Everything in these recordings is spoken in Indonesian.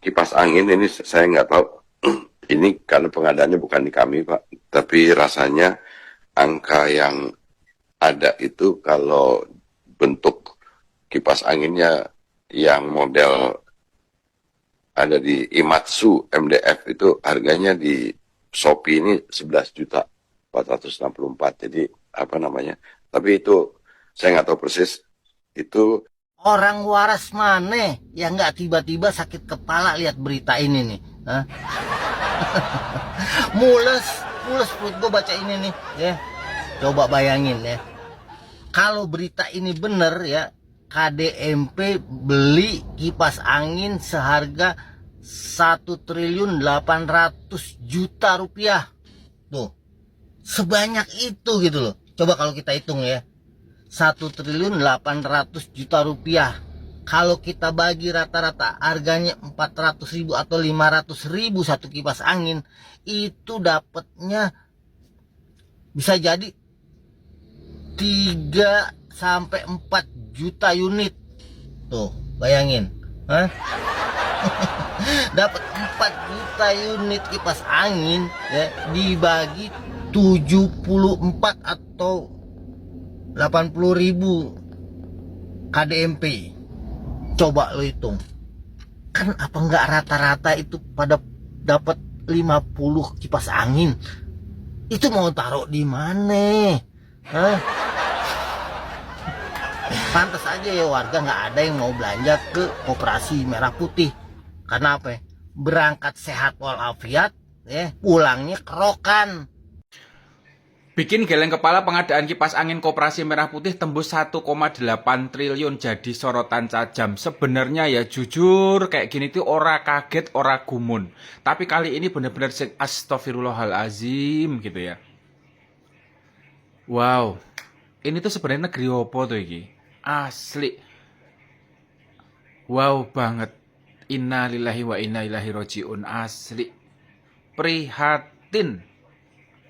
kipas angin ini saya nggak tahu. Ini karena pengadaannya bukan di kami, Pak. Tapi rasanya angka yang ada itu kalau bentuk kipas anginnya yang model ada di Imatsu MDF itu harganya di Shopee ini 11.464. Jadi apa namanya? Tapi itu saya nggak tahu persis. Itu orang waras mana yang nggak tiba-tiba sakit kepala lihat berita ini nih? Hah? mules perut gue baca ini nih ya. Coba bayangin ya, kalau berita ini bener ya, KDMP beli kipas angin seharga 1.800.000.000 rupiah. Tuh, sebanyak itu gitu loh. Coba kalau kita hitung ya, 1.800.000.000 rupiah. Kalau kita bagi rata-rata harganya 400.000 atau 500.000 satu kipas angin, itu dapatnya bisa jadi 3 sampai 4 juta unit. Tuh, bayangin. Hah? Dapat 4 juta unit kipas angin ya, dibagi 74 atau 80.000 KDMP. Coba lo hitung. Kan apa enggak rata-rata itu pada dapat 50 kipas angin? Itu mau taruh di mana? Hah? Pantas aja ya warga nggak ada yang mau belanja ke Koperasi Merah Putih. Karena apa ya? Berangkat sehat walafiat ya, pulangnya kerokan. Bikin geleng kepala pengadaan kipas angin Koperasi Merah Putih tembus 1,8 triliun jadi sorotan tajam. Sebenarnya ya jujur kayak gini tuh ora kaget, ora gumun. Tapi kali ini bener-bener astagfirullahalazim gitu ya. Wow, ini tuh sebenarnya negeri opo tuh iki? Asli. Wow banget. Inna lillahi wa inna ilaihi roji'un. Asli. Prihatin.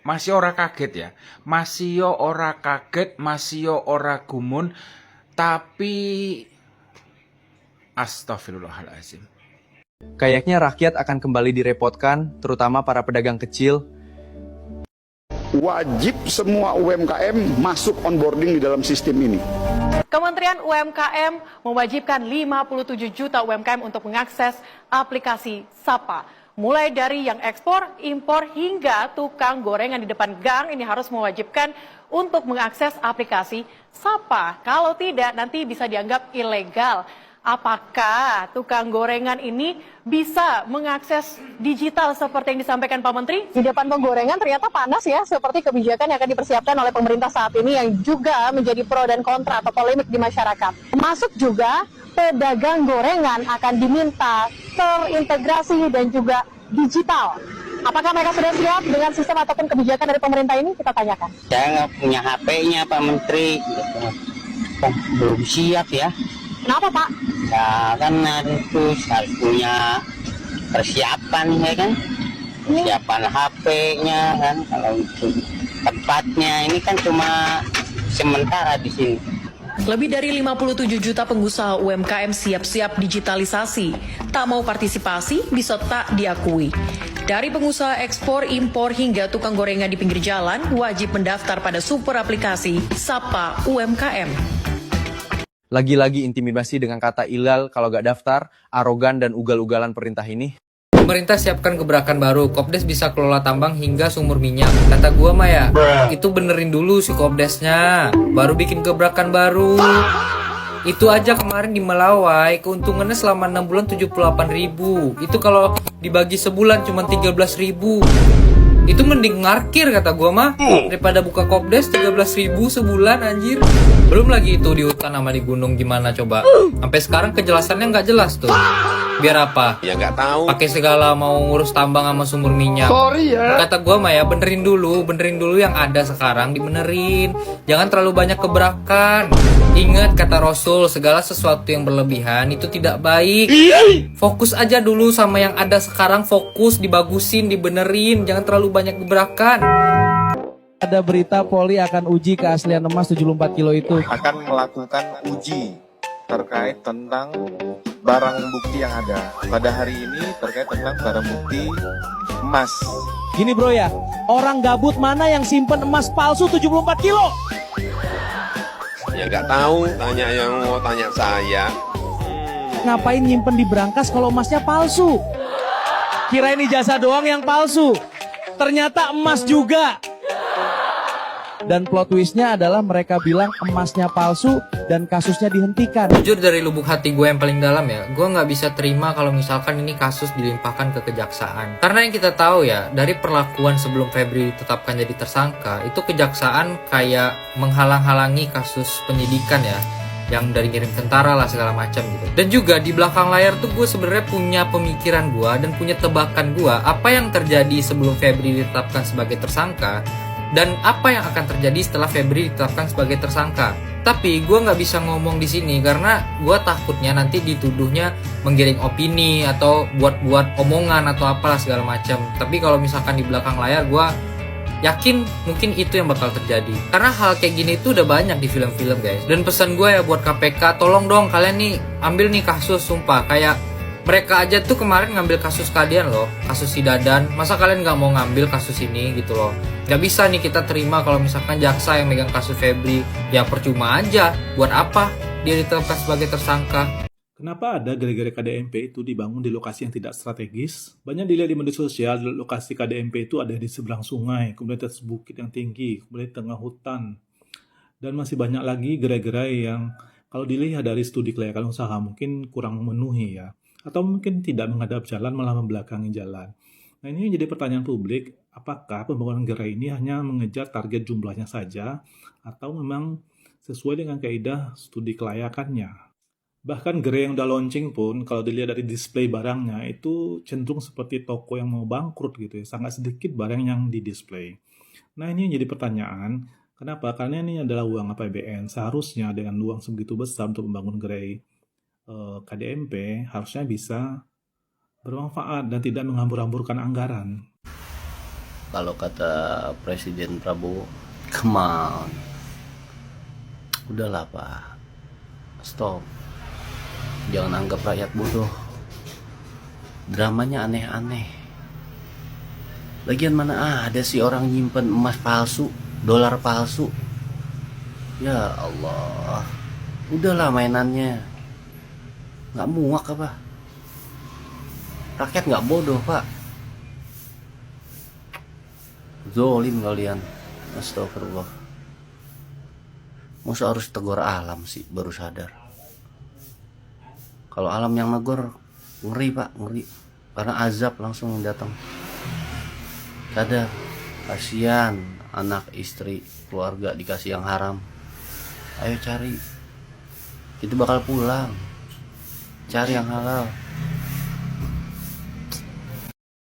Masih ora kaget ya, masih ora kaget, masih ora gumun, tapi astagfirullahaladzim. Kayaknya rakyat akan kembali direpotkan, terutama para pedagang kecil. Wajib semua UMKM masuk onboarding di dalam sistem ini. Kementerian UMKM mewajibkan 57 juta UMKM untuk mengakses aplikasi SAPA. Mulai dari yang ekspor, impor, hingga tukang gorengan di depan gang ini harus mewajibkan untuk mengakses aplikasi SAPA. Kalau tidak, nanti bisa dianggap ilegal. Apakah tukang gorengan ini bisa mengakses digital seperti yang disampaikan Pak Menteri? Di depan penggorengan ternyata panas ya, seperti kebijakan yang akan dipersiapkan oleh pemerintah saat ini yang juga menjadi pro dan kontra atau polemik di masyarakat. Masuk juga pedagang gorengan akan diminta terintegrasi dan juga digital. Apakah mereka sudah siap dengan sistem ataupun kebijakan dari pemerintah ini? Kita tanyakan. Saya nggak punya HP-nya Pak Menteri. Belum siap ya. Kenapa Pak? Ya kan harus punya persiapan ya kan. Persiapan HP-nya kan. Kalau untuk tempatnya ini kan cuma sementara di sini. Lebih dari 57 juta pengusaha UMKM siap-siap digitalisasi. Tak mau partisipasi bisa tak diakui. Dari pengusaha ekspor, impor, hingga tukang gorengan di pinggir jalan, wajib mendaftar pada super aplikasi SAPA UMKM. Lagi-lagi intimidasi dengan kata ilal kalau gak daftar, arogan dan ugal-ugalan perintah ini. Pemerintah siapkan gebrakan baru, Kopdes bisa kelola tambang hingga sumur minyak. Kata gua mah ya, itu benerin dulu si Kopdesnya, baru bikin gebrakan baru. Itu aja kemarin di Melawai, keuntungannya selama 6 bulan 78.000. Itu kalau dibagi sebulan cuma 13.000. Itu mending ngarkir kata gua mah, daripada buka Kopdes 13.000 sebulan anjir. Belum lagi itu di hutan sama di gunung gimana coba. Sampai sekarang kejelasannya nggak jelas tuh. Biar apa? ya nggak tahu. Pakai segala mau ngurus tambang sama sumur minyak. Sorry ya. Kata gua mah ya benerin dulu yang ada sekarang dibenerin. Jangan terlalu banyak gebrakan. Ingat kata Rasul, segala sesuatu yang berlebihan itu tidak baik. Fokus aja dulu sama yang ada sekarang, fokus dibagusin, dibenerin, jangan terlalu banyak gebrakan. Ada berita Polri akan uji keaslian emas 74 kilo itu. Akan melakukan uji terkait tentang barang bukti yang ada pada hari ini terkait tentang barang bukti emas. Gini bro ya, orang gabut mana yang simpen emas palsu 74 kilo? Ya nggak tahu, tanya yang mau tanya saya. Ngapain nyimpen di brankas kalau emasnya palsu? Kira ini jasa doang yang palsu. Ternyata emas juga. Dan plot twistnya adalah mereka bilang emasnya palsu dan kasusnya dihentikan. Jujur dari lubuk hati gue yang paling dalam ya, gue nggak bisa terima kalau misalkan ini kasus dilimpahkan ke kejaksaan. Karena yang kita tahu ya, dari perlakuan sebelum Febri ditetapkan jadi tersangka, itu kejaksaan kayak menghalang-halangi kasus penyidikan ya, yang dari ngirim tentara lah segala macam gitu. Dan juga di belakang layar tuh gue sebenarnya punya pemikiran gue dan punya tebakan gue apa yang terjadi sebelum Febri ditetapkan sebagai tersangka dan apa yang akan terjadi setelah Febri ditetapkan sebagai tersangka. Tapi gue nggak bisa ngomong di sini karena gue takutnya nanti dituduhnya menggiring opini atau buat-buat omongan atau apalah segala macam. Tapi kalau misalkan di belakang layar gue yakin mungkin itu yang bakal terjadi. Karena hal kayak gini tuh udah banyak di film-film guys. Dan pesan gue ya buat KPK, tolong dong kalian nih ambil nih kasus, sumpah. Kayak mereka aja tuh kemarin ngambil kasus kalian loh, kasus si Dadan. Masa kalian gak mau ngambil kasus ini gitu loh. Gak bisa nih kita terima kalau misalkan jaksa yang megang kasus Febri. Ya percuma aja, buat apa dia ditetapkan sebagai tersangka. Kenapa ada gara-gara KDMP itu dibangun di lokasi yang tidak strategis? Banyak dilihat di media sosial, lokasi KDMP itu ada di seberang sungai, kemudian atas bukit yang tinggi, kemudian di tengah hutan. Dan masih banyak lagi gerai-gerai yang kalau dilihat dari studi kelayakan usaha mungkin kurang memenuhi ya. Atau mungkin tidak menghadap jalan, malah membelakangi jalan. Nah ini jadi pertanyaan publik, apakah pembangunan gerai ini hanya mengejar target jumlahnya saja, atau memang sesuai dengan kaidah studi kelayakannya? Bahkan gerai yang udah launching pun, kalau dilihat dari display barangnya, itu cenderung seperti toko yang mau bangkrut gitu ya. Sangat sedikit barang yang di-display. Nah ini jadi pertanyaan, kenapa? Karena ini adalah uang APBN. Seharusnya dengan uang sebegitu besar untuk membangun gerai KDMP, harusnya bisa bermanfaat dan tidak menghambur-hamburkan anggaran. Kalau kata Presiden Prabowo, come on. Udahlah Pak, stop. Jangan anggap rakyat bodoh. Dramanya aneh-aneh. Lagian mana ada sih orang nyimpen emas palsu, dolar palsu. Ya Allah, udahlah mainannya. Nggak muak apa? Rakyat nggak bodoh Pak. Zolim kalian. Astagfirullah. Masa harus tegur alam sih baru sadar. Kalau alam yang negor, ngeri Pak, ngeri. Karena azab langsung datang. Sadar, kasihan anak, istri, keluarga dikasih yang haram. Ayo cari. Itu bakal pulang. Cari yang halal.